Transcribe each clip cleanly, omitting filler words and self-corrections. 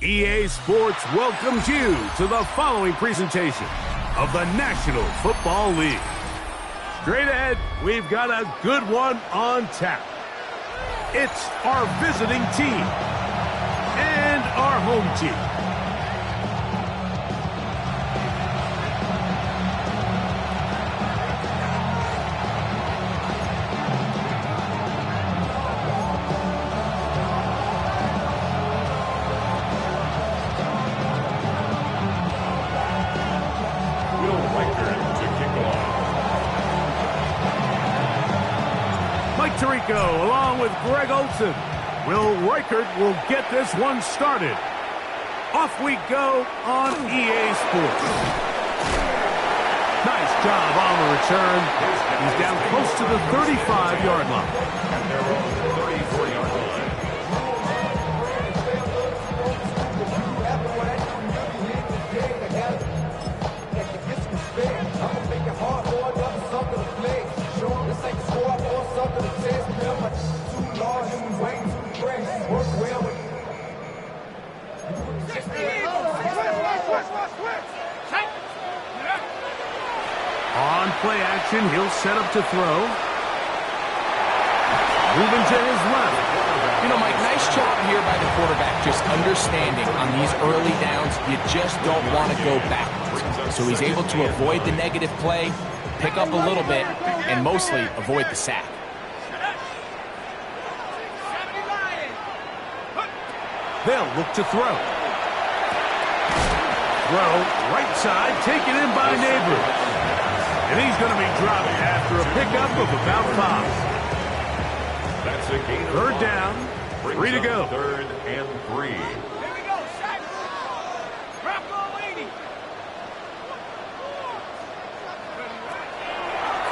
EA Sports welcomes you to the following presentation of the National Football League. Straight ahead, we've got a good one on tap. It's our visiting team and our home team. Tirico, along with Greg Olson. Will Reichert will get this one started. Off we go on EA Sports. Nice job on the return. He's down close to the 35-yard line. And they're on the 34-yard line. On play action, he'll set up to throw. Moving to his left. You know, Mike, nice job here by the quarterback, just understanding on these early downs, you just don't want to go backwards. So he's able to avoid the negative play, pick up a little bit, and mostly avoid the sack. They'll look to throw. Throw, right side, taken in by Neighbors. And he's going to be dropped after a pickup of about 5. That's a gain of 3rd down, 3 to go. 3rd and 3. Here we go, sack. Drop goal 80.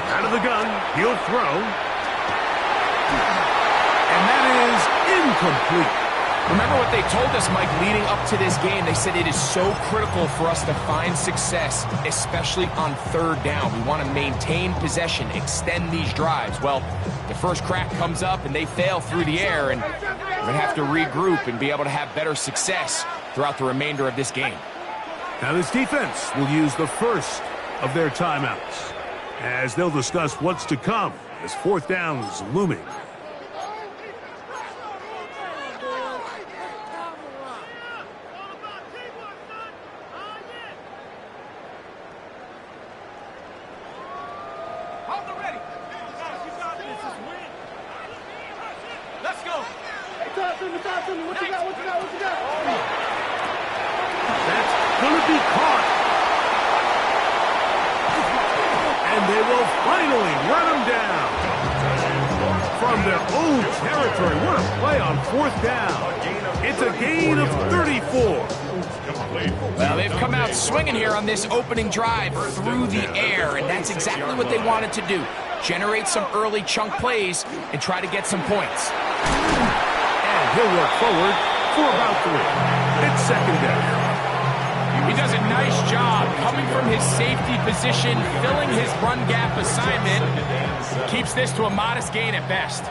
Out of the gun, he'll throw. And that is incomplete. Remember what they told us, Mike, leading up to this game. They said it is so critical for us to find success, especially on 3rd down. We want to maintain possession, extend these drives. Well, the first crack comes up and they fail through the air, and we're going to have to regroup and be able to have better success throughout the remainder of this game. Now this defense will use the first of their timeouts as they'll discuss what's to come as 4th down is looming. This opening drive through the air, and that's exactly what they wanted to do. Generate some early chunk plays and try to get some points. And he'll work forward for about 3. It's 2nd down. He does a nice job coming from his safety position, filling his run gap assignment. Keeps this to a modest gain at best.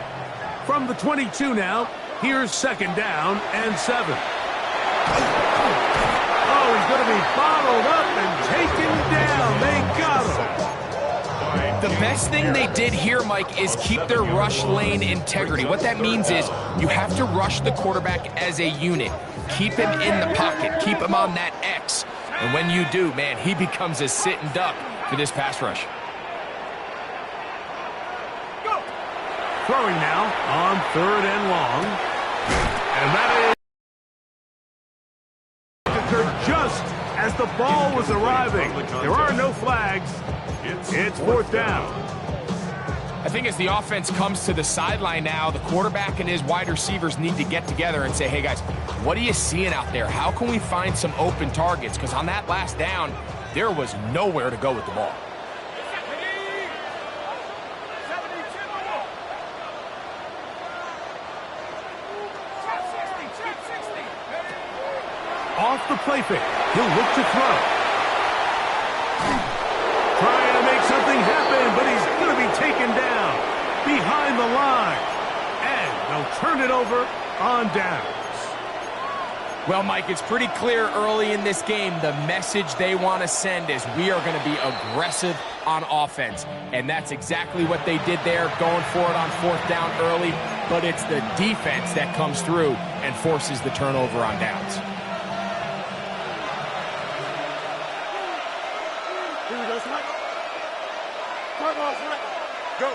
From the 22 now, here's 2nd down and 7. He's going to be bottled up and taken down. They got him. The best thing they did here, Mike, is keep their rush lane integrity. What that means is you have to rush the quarterback as a unit. Keep him in the pocket. Keep him on that X. And when you do, man, he becomes a sitting duck for this pass rush. Go. Throwing now on 3rd and long. And that is just as the ball was arriving. There are no flags. It's 4th down. I think as the offense comes to the sideline now, the quarterback and his wide receivers need to get together and say, hey, guys, what are you seeing out there? How can we find some open targets? Because on that last down, there was nowhere to go with the ball. Off the play fake, he'll look to throw. Trying to make something happen, but he's going to be taken down behind the line. And they'll turn it over on downs. Well, Mike, it's pretty clear early in this game the message they want to send is we are going to be aggressive on offense. And that's exactly what they did there, going for it on 4th down early. But it's the defense that comes through and forces the turnover on downs. Here we go, Smitt. Go.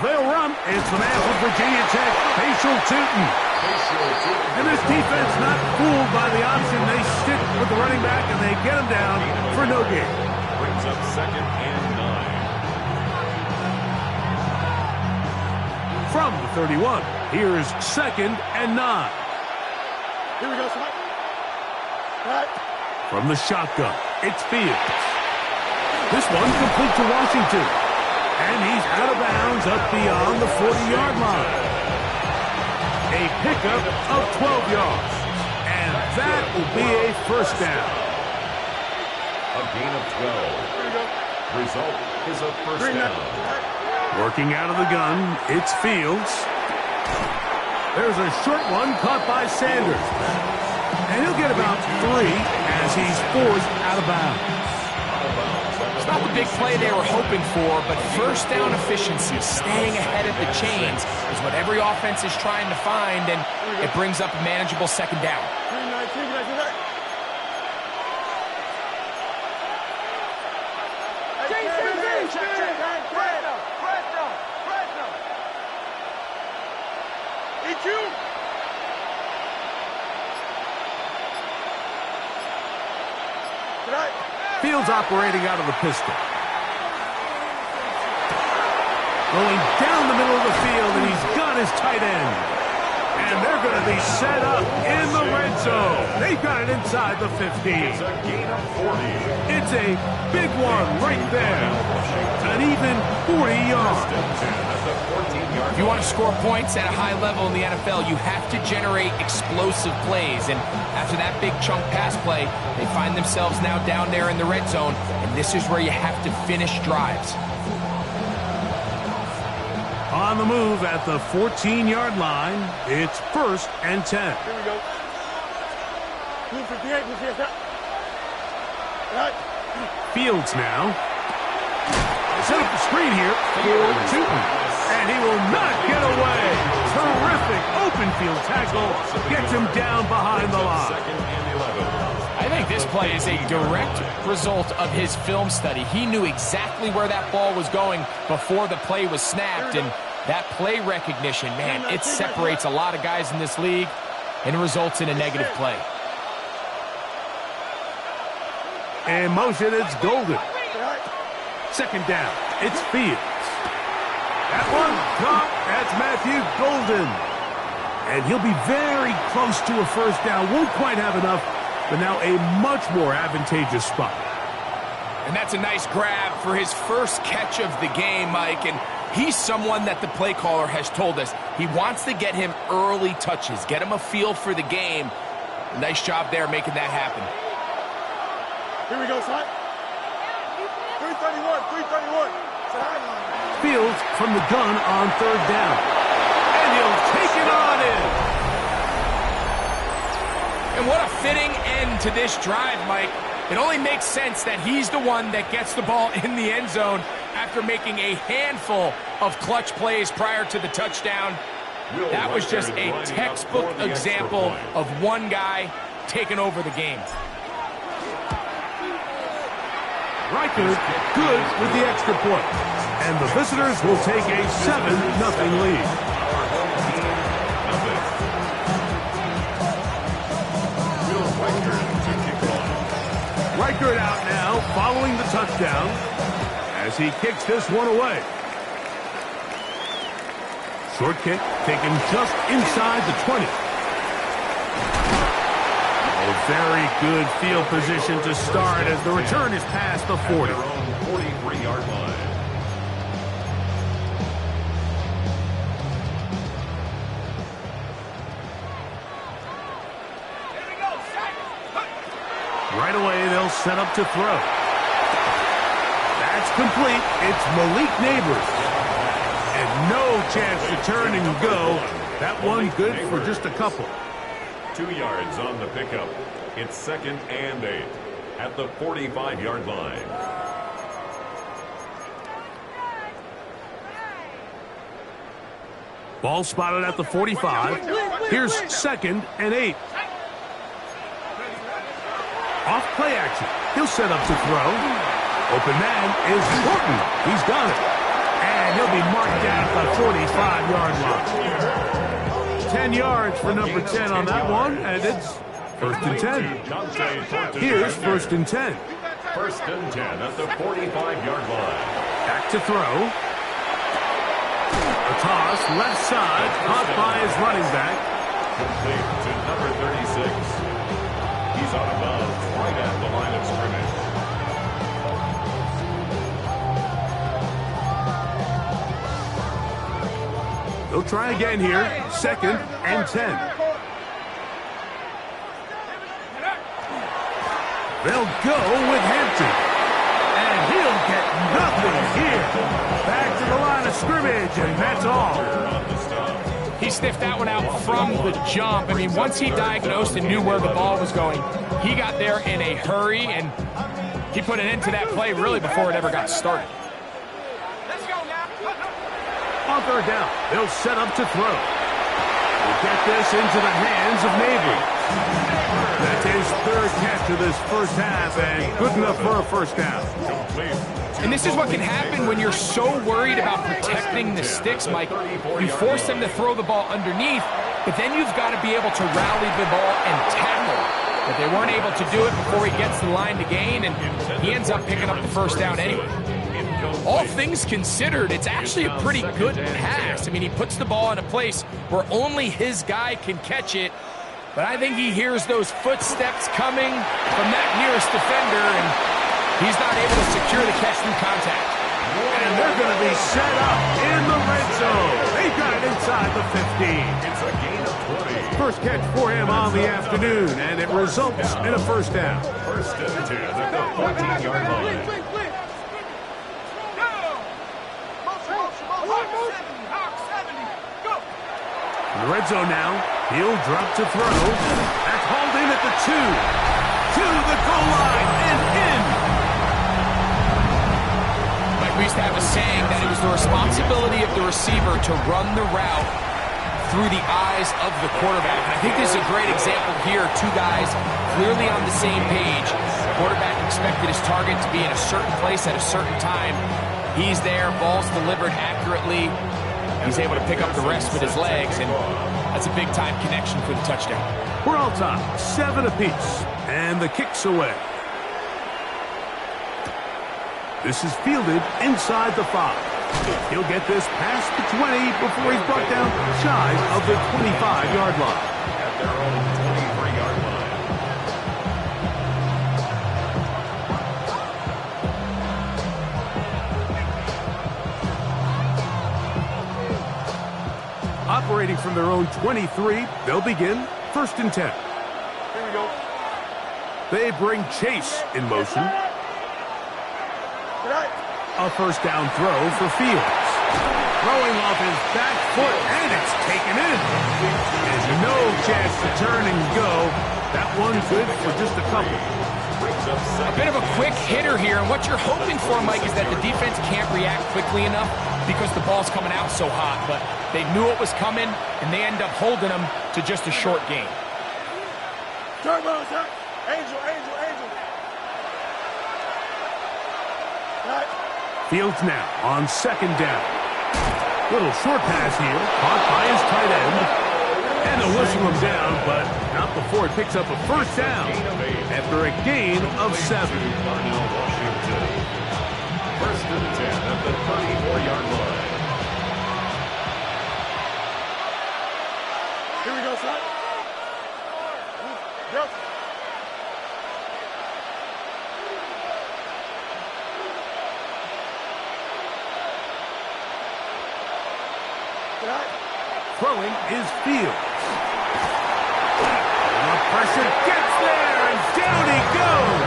They'll run. It's the man from Virginia Tech, Facial Tootin. And this defense not fooled by the option. They stick with the running back, and they get him down for no gain. Brings up 2nd and 9. From the 31, here's 2nd and 9. Here we go, Smitt. Right. From the shotgun, it's Fields. This one complete to Washington. And he's out of bounds up beyond the 40-yard line. A pickup of 12 yards. And that will be a first down. A gain of 12. Result is a first down. Working out of the gun, it's Fields. There's a short one caught by Sanders. And he'll get about 3 as he's forced out of bounds. It's not the big play they were hoping for, but first down efficiency, staying ahead of the chains, is what every offense is trying to find, and it brings up a manageable 2nd down. Fields operating out of the pistol. Going down the middle of the field, and he's got his tight end. And they're going to be set up in the red zone. They've got it inside the 15. It's a gain of 40. It's a big one right there. An even 40 yards. If you want to score points at a high level in the NFL, you have to generate explosive plays. And after that big chunk pass play, they find themselves now down there in the red zone. And this is where you have to finish drives. On the move at the 14-yard line, it's 1st and 10. Here we go. 258, right. Fields now. Set up the screen here for Tootin. And he will not get away. Terrific open field tackle. Gets him down behind the line. 2nd and 11. I think this play is a direct result of his film study. He knew exactly where that ball was going before the play was snapped, and that play recognition, man, it separates a lot of guys in this league and results in a negative play. In motion, it's Golden. 2nd down, it's Fields. That one caught. That's Matthew Golden. And he'll be very close to a first down. Won't quite have enough, but now a much more advantageous spot. And that's a nice grab for his first catch of the game, Mike. And he's someone that the play caller has told us he wants to get him early touches, get him a feel for the game. Nice job there making that happen. Here we go, son. 331. Fields from the gun on 3rd down. And he'll take it on in. And what a fitting end to this drive, Mike. It only makes sense that he's the one that gets the ball in the end zone after making a handful of clutch plays prior to the touchdown. That was just a textbook example of one guy taking over the game. Riker good with the extra point. And the visitors will take a 7-0 lead. Riker out now following the touchdown as he kicks this one away. Short kick taken just inside the 20. A very good field position to start as the return is past the 40. 43-yard line. Right away, they'll set up to throw. That's complete. It's Malik Neighbors. And no chance to turn and go. That one good for just a couple. 2 yards on the pickup. It's 2nd and 8 at the 45-yard line. Ball spotted at the 45. Here's 2nd and 8. Off play action. He'll set up to throw. Open man is Horton. He's got it. And he'll be marked down at the 45-yard line. 10 yards for number 10 on that one, and it's 1st and 10. Here's 1st and 10. 1st and 10 at the 45-yard line. Back to throw. A toss, left side, caught by his running back. Complete to number 36. He's out of bounds right at the line of scrimmage. They'll try again here. 2nd and 10. They'll go with Hampton. And he'll get nothing here. Back to the line of scrimmage, and that's all. He sniffed that one out from the jump. I mean, once he diagnosed and knew where the ball was going, he got there in a hurry, and he put an end to that play really before it ever got started. On 3rd down, they'll set up to throw. We'll get this into the hands of Mabry. That's his 3rd catch of this first half, and good enough for a 1st down. And this is what can happen when you're so worried about protecting the sticks, Mike. You force them to throw the ball underneath, but then you've got to be able to rally the ball and tackle. But they weren't able to do it before he gets the line to gain, and he ends up picking up the 1st down anyway. All things considered, it's actually a pretty good pass. I mean, he puts the ball in a place where only his guy can catch it, but I think he hears those footsteps coming from that nearest defender, and he's not able to secure the catch through contact. And they're going to be set up in the red zone. They got it inside the 15. It's a gain of 20. First catch for him on the afternoon, and it results in a 1st down. 1st and 10 at the 14-yard line. In the red zone now, he'll drop to throw. That's hauled in at the 2. To the goal line and in. Like we used to have a saying that it was the responsibility of the receiver to run the route through the eyes of the quarterback. And I think this is a great example here. 2 guys clearly on the same page. The quarterback expected his target to be in a certain place at a certain time. He's there, ball's delivered accurately. He's able to pick up the rest with his legs, and that's a big-time connection for the touchdown. We're all tied, 7 apiece, and the kick's away. This is fielded inside the 5. He'll get this past the 20 before he's brought down shy of the 25-yard line. At their own 23-yard line. Operating from their own 23, they'll begin 1st and 10. Here we go. They bring Chase in motion. A 1st down throw for Fields. Throwing off his back foot, and it's taken in. There's no chance to turn and go. That one's good for just a couple. A bit of a quick hitter here, and what you're hoping for, Mike, is that the defense can't react quickly enough because the ball's coming out so hot, but they knew it was coming, and they end up holding them to just a short gain. Turbo, sir. Angel, angel, angel. Right. Fields now on 2nd down. Little short pass here, caught by his tight end. And they'll whistle him down, but not before it picks up a 1st down after a gain of 7. 1st and 10 at the 34-yard line. Here we go, son. Go. Throwing is Fields. And the pressure gets there, and down he goes.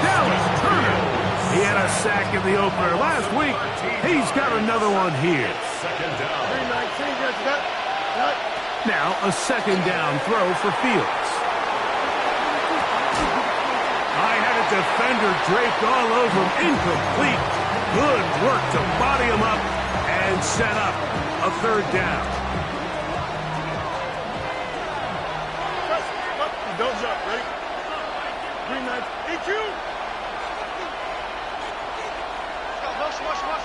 Dallas Turner. He had a sack in the opener last week. He's got another one here. 2nd down. 319, good. Now a second down throw for Fields. I had a defender draped all over him. Incomplete. Good work to body him up and set up a third down. Don't jump, ready? Green knife. EQ! Rush.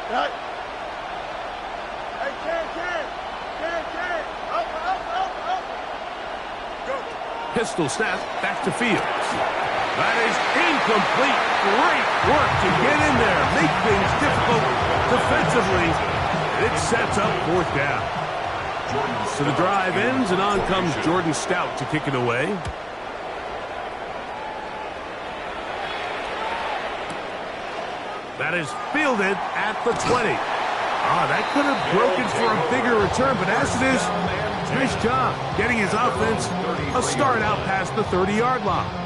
Right. Hey, can. Up. Go. Pistol snap back to Fields. That is incomplete. Great work to get in there. Make things difficult defensively. It sets up fourth down. So the drive ends, and on comes Jordan Stout to kick it away. That is fielded at the 20. That could have broken for a bigger return, but as it is, nice job getting his offense a start out past the 30-yard line.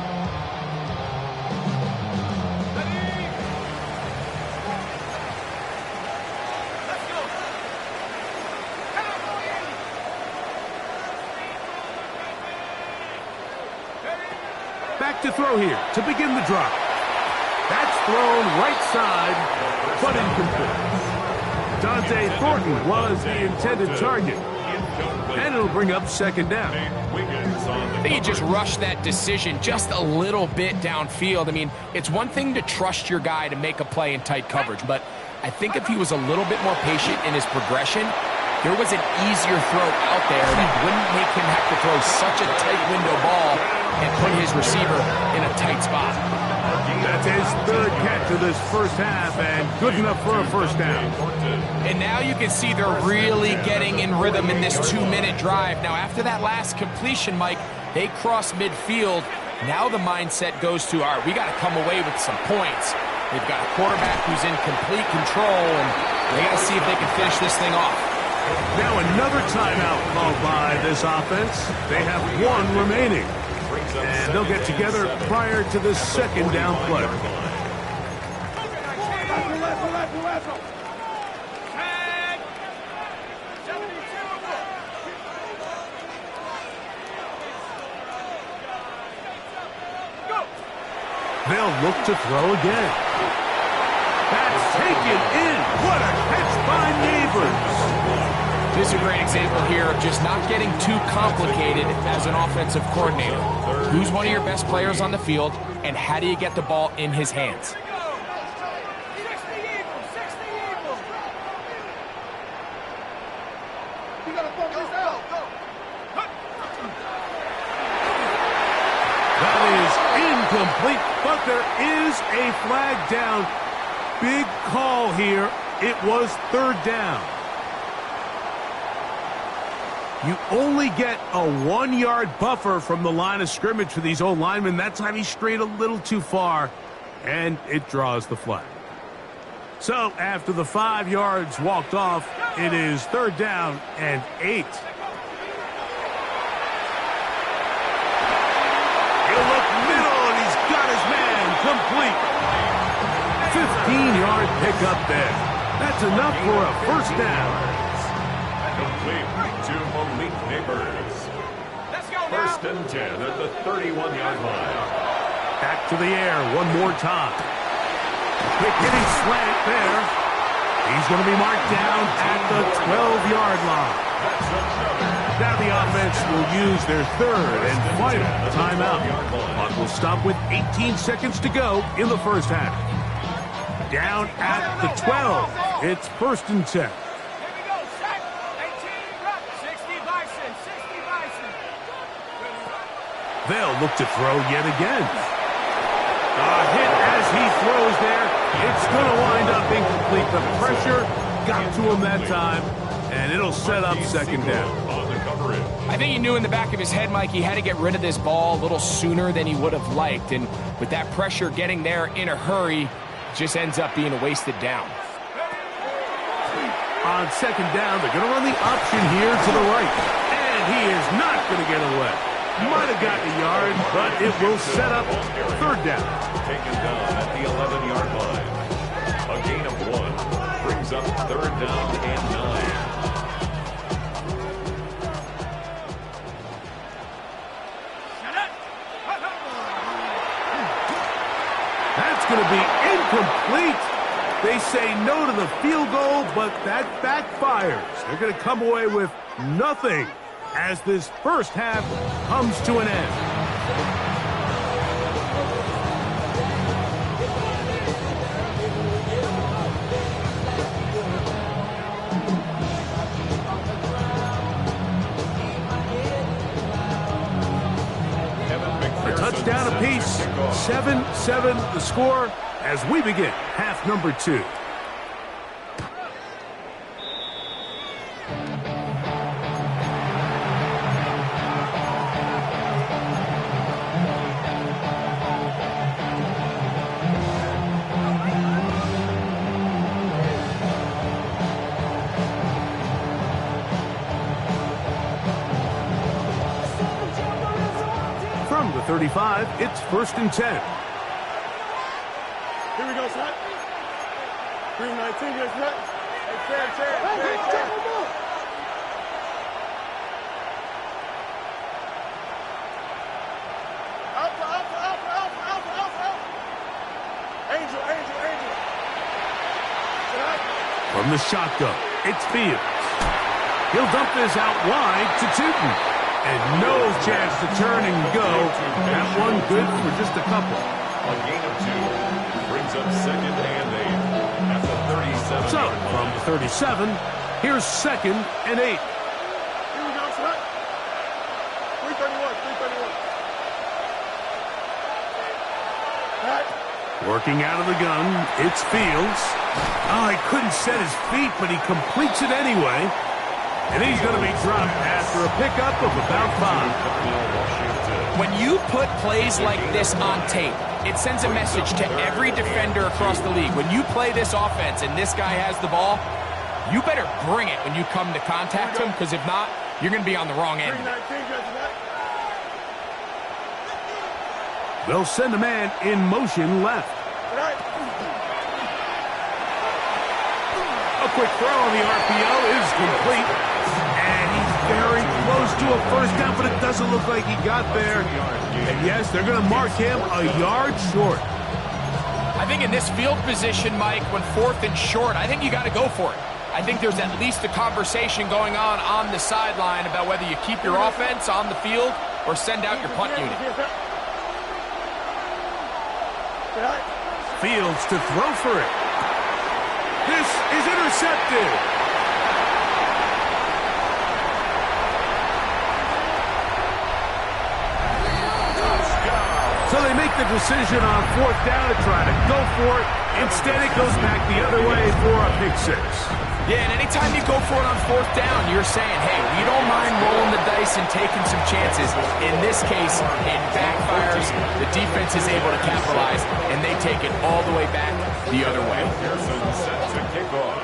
Back to throw here to begin the drive. That's thrown right side, but incomplete. Dante Thornton was the intended target. And it'll bring up second down. I think he just rushed that decision just a little bit downfield. I mean, it's one thing to trust your guy to make a play in tight coverage, but I think if he was a little bit more patient in his progression, there was an easier throw out there that wouldn't make him have to throw such a tight window ball and put his receiver in a tight spot. That's his third catch of this first half, and good enough for a first down. And now you can see they're really getting in rhythm in this 2-minute drive. Now, after that last completion, Mike, they cross midfield. Now the mindset goes to, all right, we got to come away with some points. They've got a quarterback who's in complete control, and they got to see if they can finish this thing off. Now another timeout called by this offense. They have one remaining. And they'll get together prior to the second down play. They'll look to throw again. That's taken in. What a catch by Neighbors. This is a great example here of just not getting too complicated as an offensive coordinator. Who's one of your best players on the field, and how do you get the ball in his hands? That is incomplete, but there is a flag down. Big call here. It was third down. You only get a 1-yard buffer from the line of scrimmage for these old linemen. That time he strayed a little too far, and it draws the flag. So after the 5 yards walked off, it is third down and 8. He'll look middle, and he's got his man complete. 15-yard pickup there. That's enough for a first down. Complete to Malik Neighbors. Let's go now. First and 10 at the 31-yard line. Back to the air one more time. Quick hitting slant there. He's going to be marked down at the 12-yard line. Now the offense will use their third and final timeout. Clock will stop with 18 seconds to go in the first half. Down at the 12. It's first and 10. They'll look to throw yet again. A hit as he throws there. It's going to wind up incomplete. The pressure got to him that time, and it'll set up second down. I think he knew in the back of his head, Mike, he had to get rid of this ball a little sooner than he would have liked. And with that pressure getting there in a hurry, just ends up being a wasted down. On second down, they're going to run the option here to the right. And he is not going to get away. Might have gotten a yard, but it will set up third down. Taken down at the 11-yard line. A gain of 1 brings up third down and 9. going to be incomplete. They say no to the field goal, but that backfires. They're going to come away with nothing as this first half comes to an end. A touchdown apiece, 7-7 the score as we begin half number 2. From the 35, it's 1st and 10. Here we go, Smitt. 319, yes, Smitt. Hey, Alpha. Angel. From the shotgun, it's Fields. He'll dump this out wide to Tootin. And no chance to turn and go. That one good for just a couple. A gain of 2 brings up 2nd and 8 at the 37. So, from the 37, here's 2nd and 8. Here we go, Smitt. 331. Working out of the gun, it's Fields. Oh, he couldn't set his feet, but he completes it anyway. And he's going to be dropped after a pickup of about 5. When you put plays like this on tape, it sends a message to every defender across the league. When you play this offense and this guy has the ball, you better bring it when you come to contact him, because if not, you're going to be on the wrong end. They'll send a man in motion left. A quick throw on the RPO is complete. And he's very close to a first down, but it doesn't look like he got there. And yes, they're going to mark him a yard short. I think in this field position, Mike, when 4th and short, I think you got to go for it. I think there's at least a conversation going on the sideline about whether you keep your offense on the field or send out your punt unit. Fields to throw for it. This is intercepted. So they make the decision on 4th down to try to go for it. Instead, it goes back the other way for a pick 6. Yeah, and anytime you go for it on 4th down, you're saying, hey, we don't mind rolling the dice and taking some chances. In this case, it backfires. The defense is able to capitalize, and they take it all the way back the other way. Set to kick off.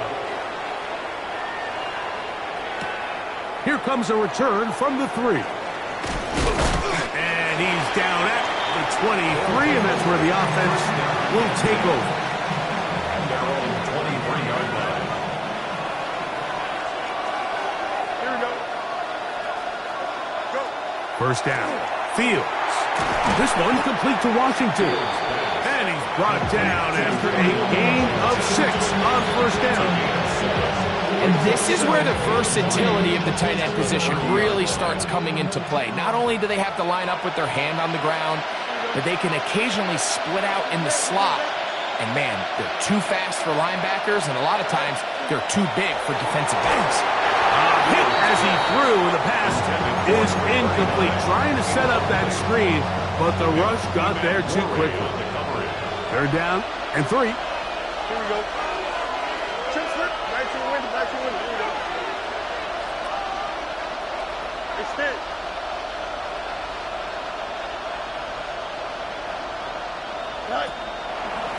Here comes a return from the 3. And he's down at the 23, and that's where the offense will take over. And their own 23-yard line. Here we go. First down. Fields. This one complete to Washington. And he's brought down after a gain of 6 on first down. And this is where the versatility of the tight end position really starts coming into play. Not only do they have to line up with their hand on the ground, but they can occasionally split out in the slot. And man, they're too fast for linebackers, and a lot of times they're too big for defensive backs. Hit as he threw, the pass is incomplete. Trying to set up that screen, but the rush got there too quickly. 3rd down and 3. Here we go. Chip slip. Back to the window. Here we go. Extend. Right.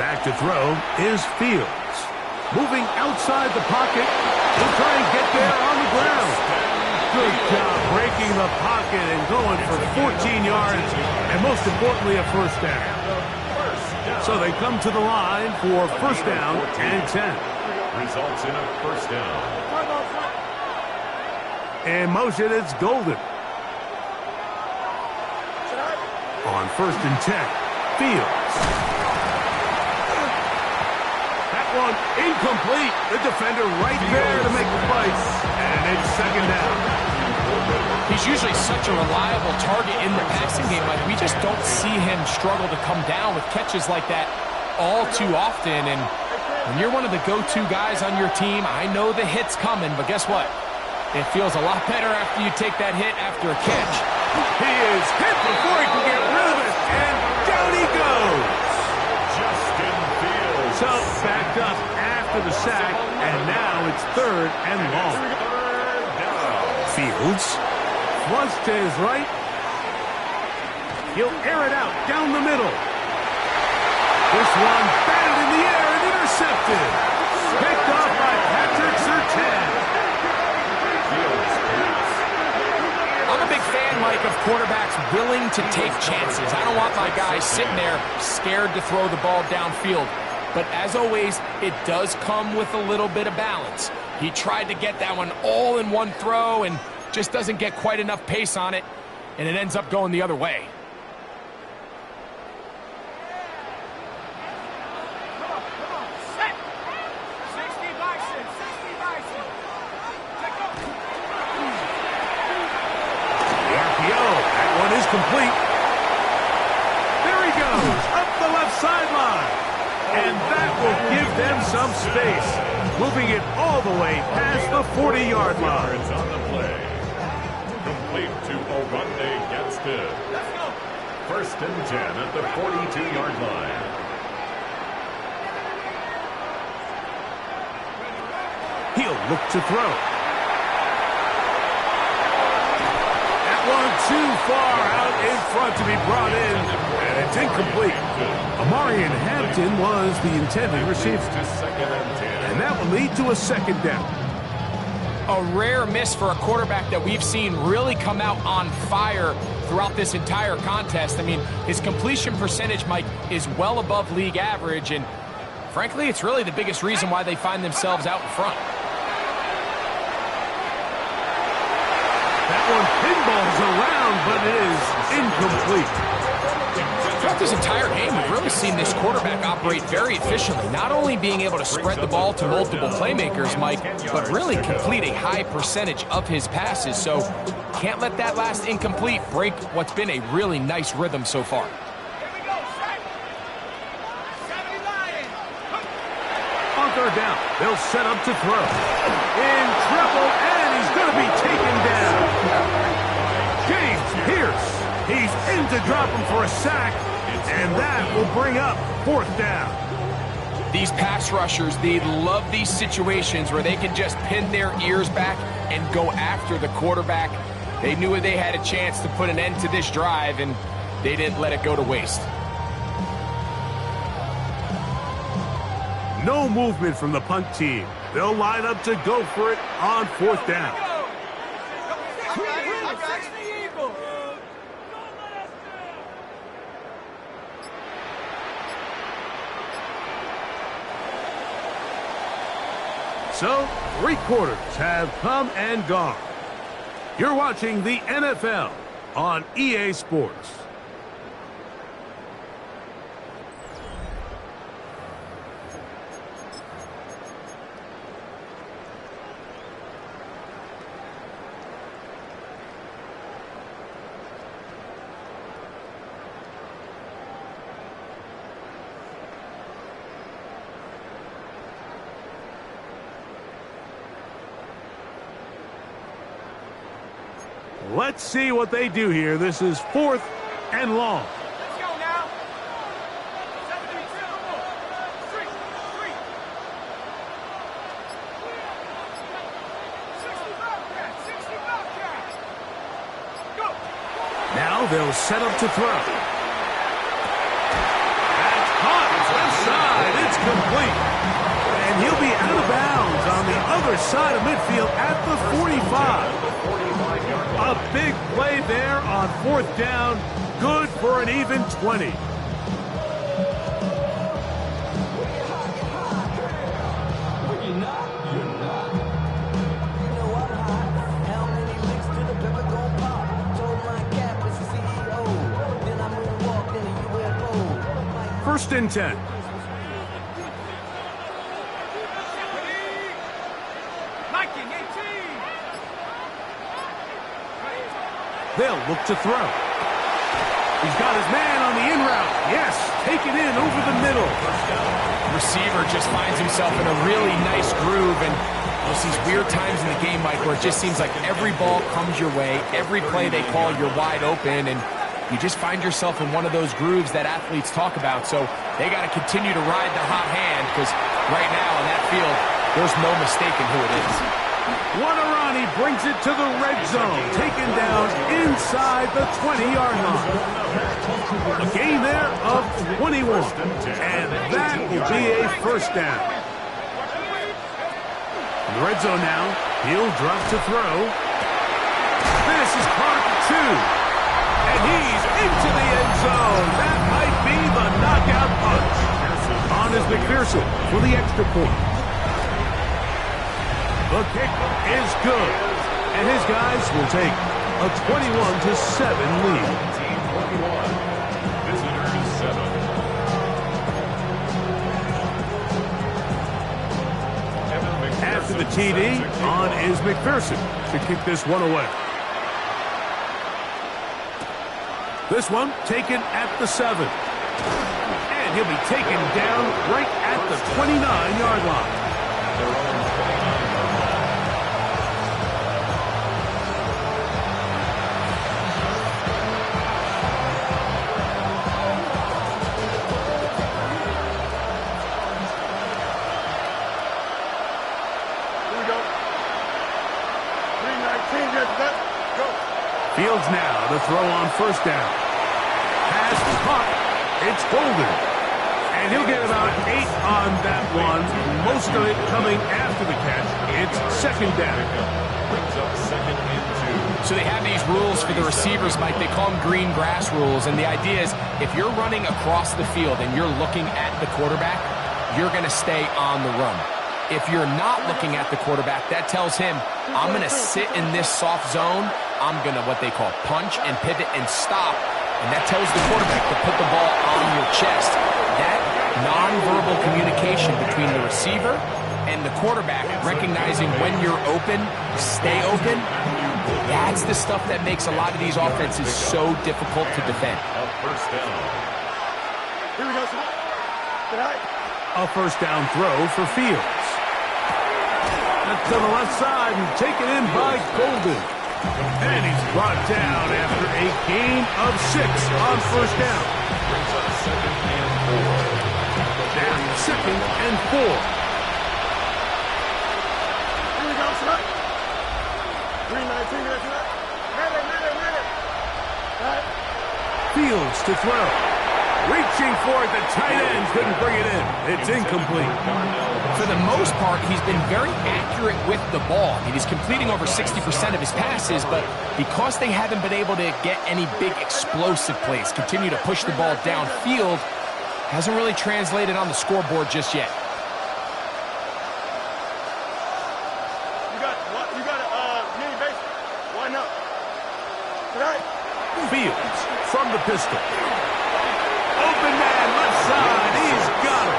Back to throw is Fields. Moving outside the pocket. He'll try and get there on the ground. Good job breaking the pocket and going for 14 yards, and most importantly, a first down. So they come to the line for first down and 10. Results in a first down. In motion, it's Golden. On 1st and 10, Fields. one incomplete. The defender right there to make the play. And it's second down. He's usually such a reliable target in the passing game. Like, we just don't see him struggle to come down with catches like that all too often. And when you're one of the go-to guys on your team, I know the hit's coming, but guess what? It feels a lot better after you take that hit after a catch. He is hit before he can get rid of it, and down he goes. Justin Fields. So backed up after the sack, and now it's third and long. Fields flush to his right. He'll air it out down the middle. This one batted in the air and intercepted. Picked off by Patrick Surtain. I'm a big fan, Mike, of quarterbacks willing to take chances. I don't want my guys sitting there scared to throw the ball downfield. But as always, it does come with a little bit of balance. He tried to get that one all in one throw and just doesn't get quite enough pace on it, and it ends up going the other way. Complete. There he goes, up the left sideline. And that will give them some space, moving it all the way past the 40-yard line. It's on the play. Complete to Ogunde gets it. First and 10 at the 42-yard line. He'll look to throw. One too far out in front to be brought in, and it's incomplete. Amarian Hampton was the intended receiver, and that will lead to a second down. A rare miss for a quarterback that we've seen really come out on fire throughout this entire contest. I mean, his completion percentage, Mike, is well above league average, and frankly, it's really the biggest reason why they find themselves out in front. That one pinballs around, but it is incomplete. Throughout this entire game, we've really seen this quarterback operate very efficiently, not only being able to spread the ball to multiple playmakers, Mike, but really complete a high percentage of his passes. So can't let that last incomplete break what's been a really nice rhythm so far. On third down, they'll set up to throw. In trouble, and he's going to be taken down. James Pierce, he's in to drop him for a sack, and that will bring up fourth down. These pass rushers, they love these situations where they can just pin their ears back and go after the quarterback. They knew they had a chance to put an end to this drive, and they didn't let it go to waste. No movement from the punt team. They'll line up to go for it on fourth down. So, 3 quarters have come and gone. You're watching the NFL on EA Sports. Let's see what they do here. This is 4th and long. Let's go now. 65 Go. Now they'll set up to throw. That's caught. Left side. It's complete. And he'll be out of bounds on the other side of midfield at the 45. A big play there on fourth down. Good for an even 20. First and 10. They'll look to throw. He's got his man on the in route. Yes, take it in over the middle. Receiver just finds himself in a really nice groove, and there's these weird times in the game, Mike, where it just seems like every ball comes your way, every play they call, you're wide open, and you just find yourself in one of those grooves that athletes talk about. So they got to continue to ride the hot hand, because right now in that field, there's no mistaking who it is. Wanarani brings it to the red zone, taken down inside the 20-yard line. A gain there of 21, and that will be a first down. In the red zone now, he'll drop to throw. This is caught at 2, and he's into the end zone. That might be the knockout punch. On is McPherson for the extra point. The kick is good, and his guys will take a 21-7 lead. Team 21, visitors 7. After the TD, on is McPherson to kick this one away. This one taken at the 7. And he'll be taken down right at the 29-yard line. Fields now to throw on first down. Pass caught. It's Golden. And he'll get about 8 on that one. Most of it coming after the catch. It's second down. Brings up 2nd and 2. So they have these rules for the receivers, Mike. They call them green grass rules. And the idea is if you're running across the field and you're looking at the quarterback, you're going to stay on the run. If you're not looking at the quarterback, that tells him, I'm going to sit in this soft zone. I'm going to, what they call, punch and pivot and stop. And that tells the quarterback to put the ball on your chest. That nonverbal communication between the receiver and the quarterback, recognizing when you're open, stay open, that's the stuff that makes a lot of these offenses so difficult to defend. First down. Here we go, sir. Good night. A first down throw for Fields. To the left side and taken in by Golden. And he's brought down after a gain of 6 on first down. Brings up 2nd and 4. Now 2nd and 4. Here we go, sir. 319, that's it. Minute. Right. Fields to throw. Reaching for it, the tight end couldn't bring it in. It's incomplete. For the most part, he's been very accurate with the ball. I mean, he's completing over 60% of his passes, but because they haven't been able to get any big explosive plays, continue to push the ball downfield, hasn't really translated on the scoreboard just yet. You got a mini base. Why not? Right. Fields from the pistol. Open man, left side. He's got it.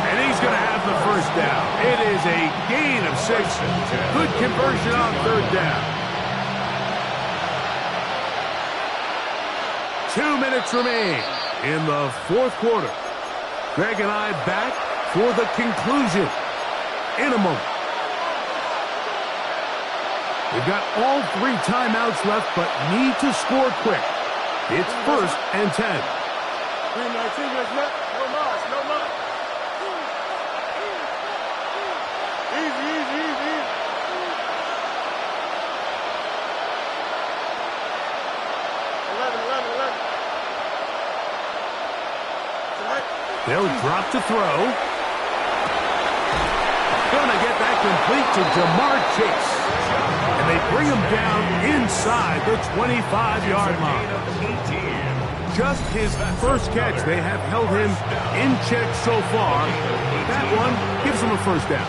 And he's going to have the first down. It is a gain of 6. Good conversion on third down. 2 minutes remain in the fourth quarter. Greg and I back for the conclusion in a moment. We've got all 3 timeouts left, but need to score quick. It's 1st and 10. 319, that's it. No more. Easy. 11. Right. They'll drop to throw. Gonna get that complete to Jamar Chase. And they bring him down inside the 25-yard line. Just his first catch. They have held him in check so far. That one gives him a first down.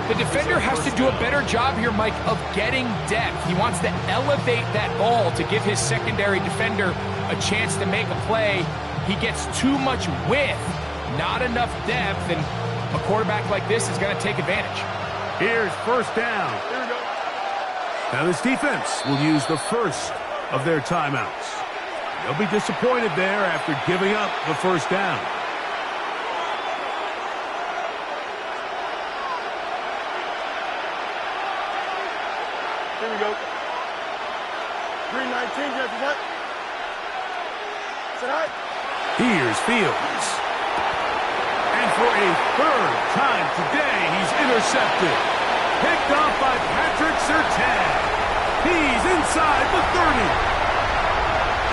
The defender has to do a better job here, Mike, of getting depth. He wants to elevate that ball to give his secondary defender a chance to make a play. He gets too much width, not enough depth, and a quarterback like this is going to take advantage. Here's first down. Here we go. Now this defense will use the 1st of their timeouts. They'll be disappointed there after giving up the first down. Here we go. 319, get the net. Sit high. Here's Fields. And for a third time today, he's intercepted. Picked off by Patrick Surtain. He's inside the 30.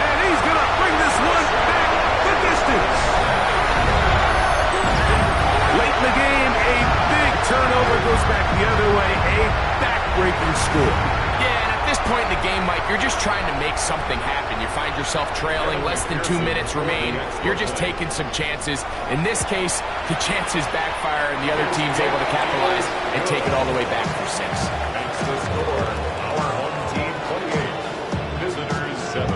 And he's going to bring this one back the distance. Late in the game, a big turnover goes back the other way. A back-breaking score. Yeah, and at this point in the game, Mike, you're just trying to make something happen. You find yourself trailing, less than 2 minutes remain. You're just taking some chances. In this case, the chances backfire, and the other team's able to capitalize and take it all the way back for 6. Makes the score, our home team 28, visitors 7.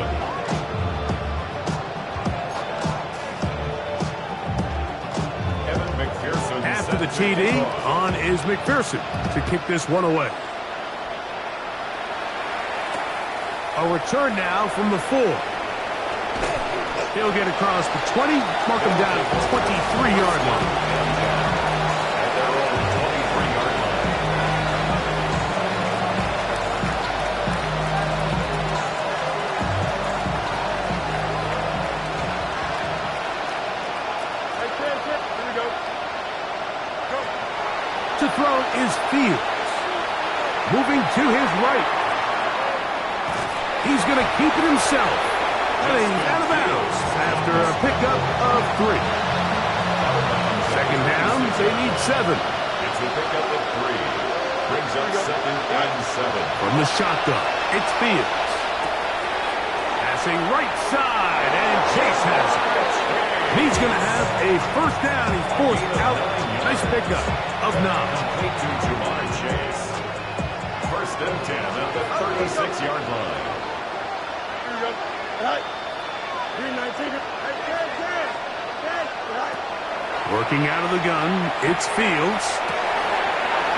Evan McPherson. After the TD, on is McPherson to kick this one away. A return now from the 4. He'll get across the 20, mark him down at the 23-yard line. At their own 23-yard line. Hey, Ken, here we go. Go. To throw is Fields. Moving to his right. He's going to keep it himself. Heading out of bounds after a pickup of 3. Second down, they need 7. It's a pickup of 3. Brings up 2nd and 7. From the shotgun, it's Fields. Passing right side, and Chase has it. He's going to have a first down. He's forced out. Nice pickup of 9. Complete to Jamar Chase. First and 10 at the 36-yard line. Here we go. Right. 319. Hey, Ken. Right. Working out of the gun, it's Fields.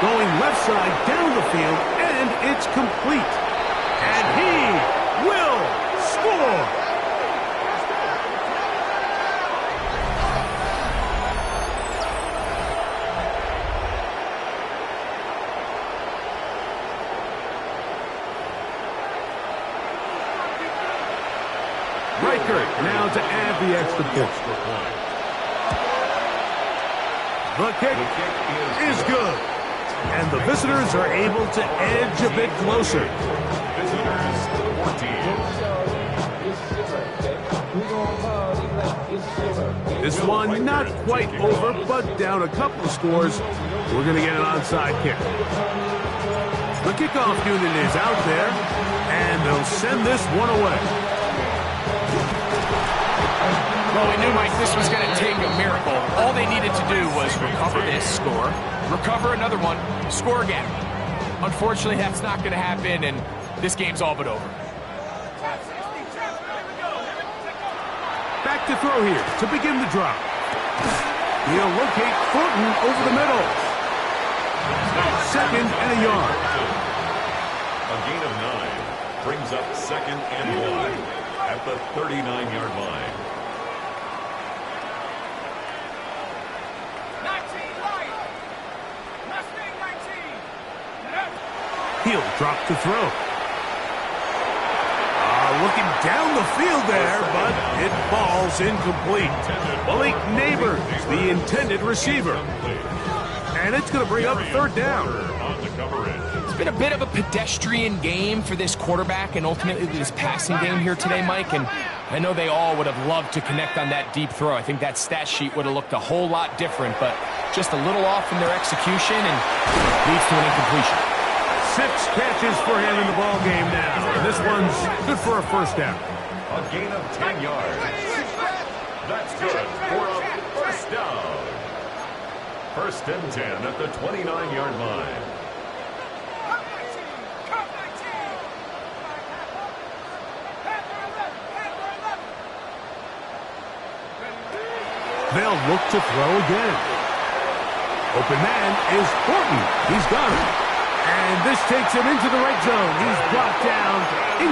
Going left side down the field, and it's complete. And he will score. Riker now to add the extra point. The kick is good. And the visitors are able to edge a bit closer. Visitors 14. This one not quite over, but down a couple of scores. We're going to get an onside kick. The kickoff unit is out there, and they'll send this one away. Well, we knew, Mike, this was going to take a miracle. All they needed to do was recover this, score, recover another one, score again. Unfortunately, that's not going to happen, and this game's all but over. Back to throw here to begin the drive. He'll locate Thornton over the middle. 2nd and a yard. A gain of 9 brings up 2nd and 1 at the 39-yard line. He'll drop to throw. Looking down the field there, but it falls incomplete. Malik Neighbors, the intended receiver. And it's going to bring up 3rd down. It's been a bit of a pedestrian game for this quarterback and ultimately this passing game here today, Mike. And I know they all would have loved to connect on that deep throw. I think that stat sheet would have looked a whole lot different, but just a little off in their execution and leads to an incompletion. 6 catches for him in the ball game now. And this one's good for a first down. A gain of 10 yards. That's good for a first down. 1st and 10 at the 29-yard line. They'll look to throw again. Open man is Thornton. He's got it. And this takes him into the red zone. He's brought down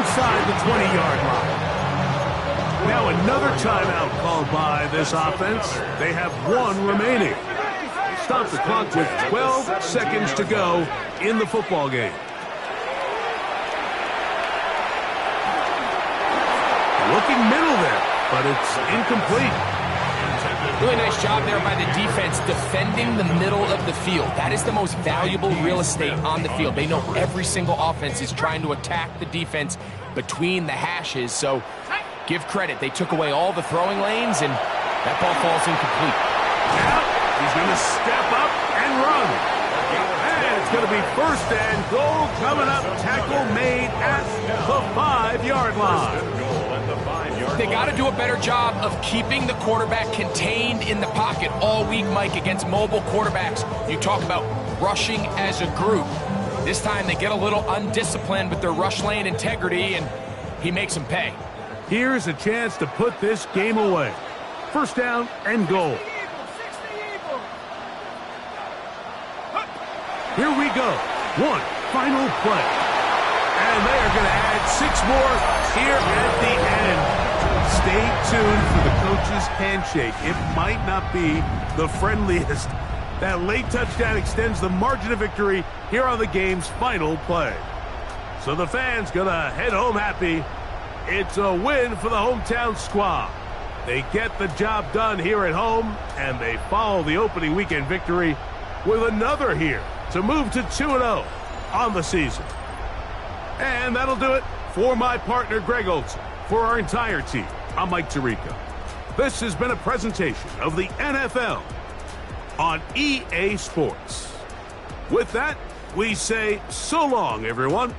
inside the 20-yard line. Now another timeout called by this offense. They have one remaining. Stop the clock with 12 seconds to go in the football game. Looking middle there, but it's incomplete. Really nice job there by the defense defending the middle of the field. That is the most valuable real estate on the field. They know every single offense is trying to attack the defense between the hashes, so give credit. They took away all the throwing lanes, and that ball falls incomplete. Now he's going to step up and run. And it's going to be first and goal coming up. Tackle made at the 5-yard line. They got to do a better job of keeping the quarterback contained in the pocket all week, Mike, against mobile quarterbacks. You talk about rushing as a group. This time they get a little undisciplined with their rush lane integrity, and he makes them pay. Here's a chance to put this game away. First down and goal. Here we go. One final play. And they are going to add 6 more here at the end. Stay tuned for the coach's handshake. It might not be the friendliest. That late touchdown extends the margin of victory here on the game's final play. So the fans going to head home happy. It's a win for the hometown squad. They get the job done here at home, and they follow the opening weekend victory with another here to move to 2-0 on the season. And that'll do it for my partner, Greg Olson. For our entire team, I'm Mike Tirico. This has been a presentation of the NFL on EA Sports. With that, we say so long, everyone.